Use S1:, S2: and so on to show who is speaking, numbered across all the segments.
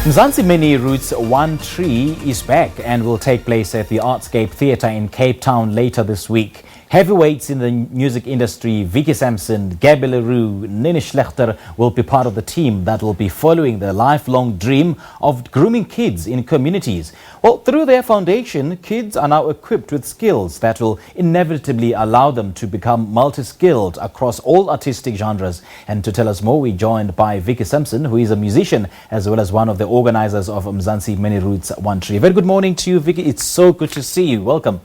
S1: Mzansi Mini Roots 1 Tree is back and will take place at the Artscape Theatre in Cape Town later this week. Heavyweights in the music industry, Vicky Sampson, Gabi, Roux, Nini, Schlechter will be part of the team that will be following the lifelong dream of grooming kids in communities. Well, through their foundation, kids are now equipped with skills that will inevitably allow them to become multi-skilled across all artistic genres. And to tell us more, we're joined by Vicky Simpson, who is a musician as well as one of the organizers of Mzansi Mini Roots 1 Tree. Very good morning to you, Vicky. It's so good to see you. Welcome.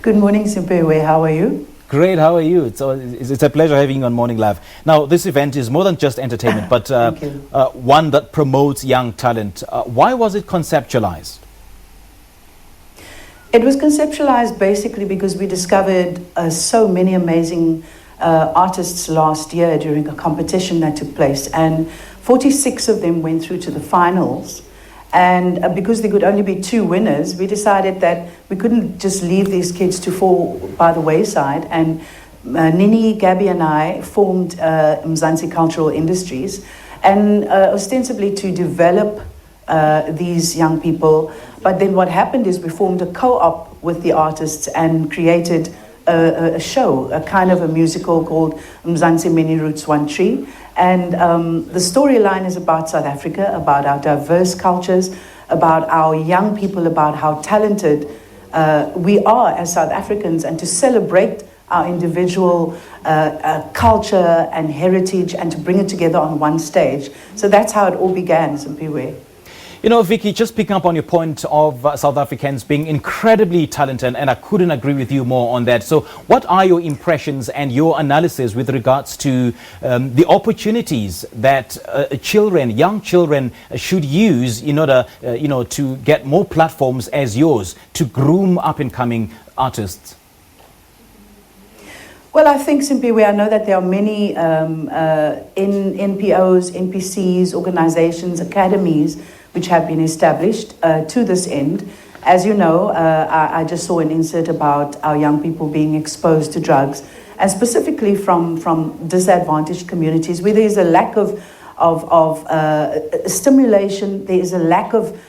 S2: Good morning, Simpewe. How are you?
S1: Great. How are you? It's a pleasure having you on Morning Live. Now, this event is more than just entertainment, but one that promotes young talent. Why was it conceptualized?
S2: It was conceptualized basically because we discovered so many amazing artists last year during a competition that took place, and 46 of them went through to the finals. And because there could only be 2 winners, we decided that we couldn't just leave these kids to fall by the wayside. And Nini, Gabi and I formed Mzansi Cultural Industries, and ostensibly to develop these young people. But then what happened is we formed a co-op with the artists and created a show, a kind of a musical called Mzansi Mini Roots 1 Tree. And the storyline is about South Africa, about our diverse cultures, about our young people, about how talented we are as South Africans, and to celebrate our individual culture and heritage and to bring it together on one stage. So that's how it all began, Simpiwe.
S1: You know, Vicky, just picking up on your point of South Africans being incredibly talented, and I couldn't agree with you more on that. So what are your impressions and your analysis with regards to the opportunities that young children should use in order, to get more platforms as yours to groom up-and-coming artists?
S2: Well, I think simply I know that there are many NPOs, NPCs, organizations, academies which have been established to this end. As you know, I just saw an insert about our young people being exposed to drugs, and specifically from disadvantaged communities where there is a lack of stimulation, there is a lack of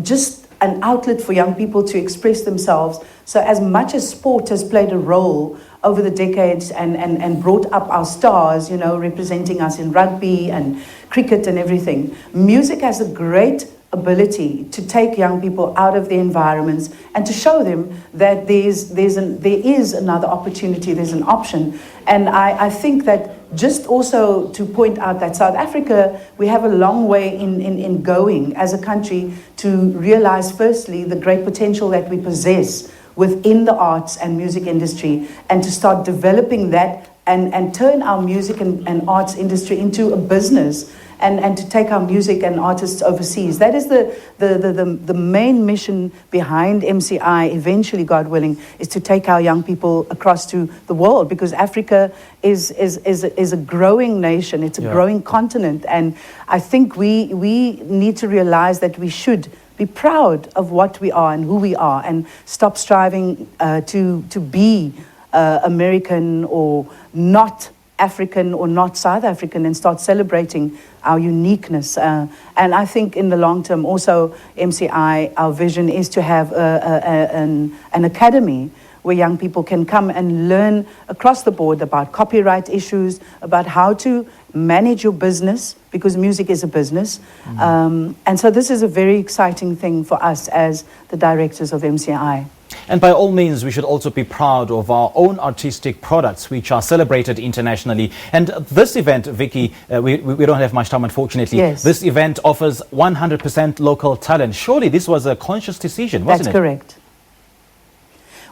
S2: just an outlet for young people to express themselves. So as much as sport has played a role over the decades and brought up our stars, representing us in rugby and cricket and everything, music has a great ability to take young people out of their environments and to show them that there is another opportunity, there's an option. And I think that just also to point out that South Africa, we have a long way in going as a country to realize firstly the great potential that we possess within the arts and music industry, and to start developing that and turn our music and arts industry into a business, and to take our music and artists overseas. That is the main mission behind MCI, eventually, God willing, is to take our young people across to the world, because Africa is a growing nation, it's a growing continent, and I think we need to realize that we should be proud of what we are and who we are, and stop striving to be American or not African or not South African, and start celebrating our uniqueness. And I think in the long term also, MCI, our vision is to have an academy where young people can come and learn across the board about copyright issues, about how to manage your business, because music is a business. And so this is a very exciting thing for us as the directors of MCI.
S1: And by all means, we should also be proud of our own artistic products, which are celebrated internationally. And this event, Vicky, we don't have much time, unfortunately.
S2: Yes.
S1: This event offers 100% local talent. Surely this was a conscious decision, wasn't it?
S2: That's correct.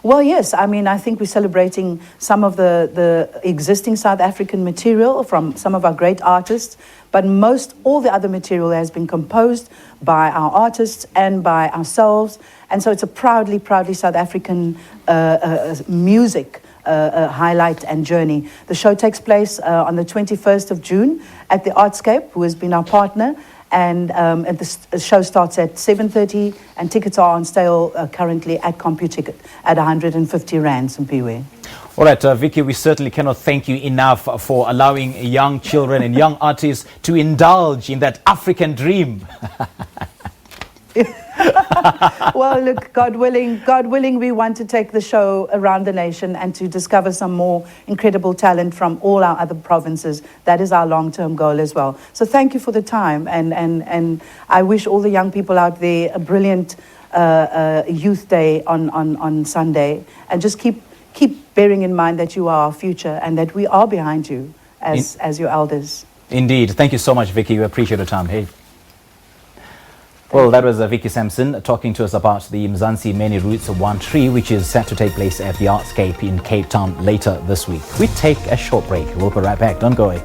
S2: Well, yes. I mean, I think we're celebrating some of the existing South African material from some of our great artists, but all the other material has been composed by our artists and by ourselves. And so it's a proudly South African music highlight and journey. The show takes place on the 21st of June at the Artscape, who has been our partner. And the show starts at 7:30, and tickets are on sale currently at CompuTicket at 150 Rand, Simpiwe.
S1: All right, Vicky, we certainly cannot thank you enough for allowing young children and young artists to indulge in that African dream.
S2: Well, look, God willing, we want to take the show around the nation and to discover some more incredible talent from all our other provinces. That is our long-term goal as well. So thank you for the time, and I wish all the young people out there a brilliant Youth Day on Sunday, and just keep bearing in mind that you are our future and that we are behind you as your elders.
S1: Indeed. Thank you so much, Vicky. We appreciate your time. Hey. Well, that was Vicky Sampson talking to us about the Mzansi Many Roots One Tree, which is set to take place at the Artscape in Cape Town later this week. We take a short break. We'll be right back. Don't go away.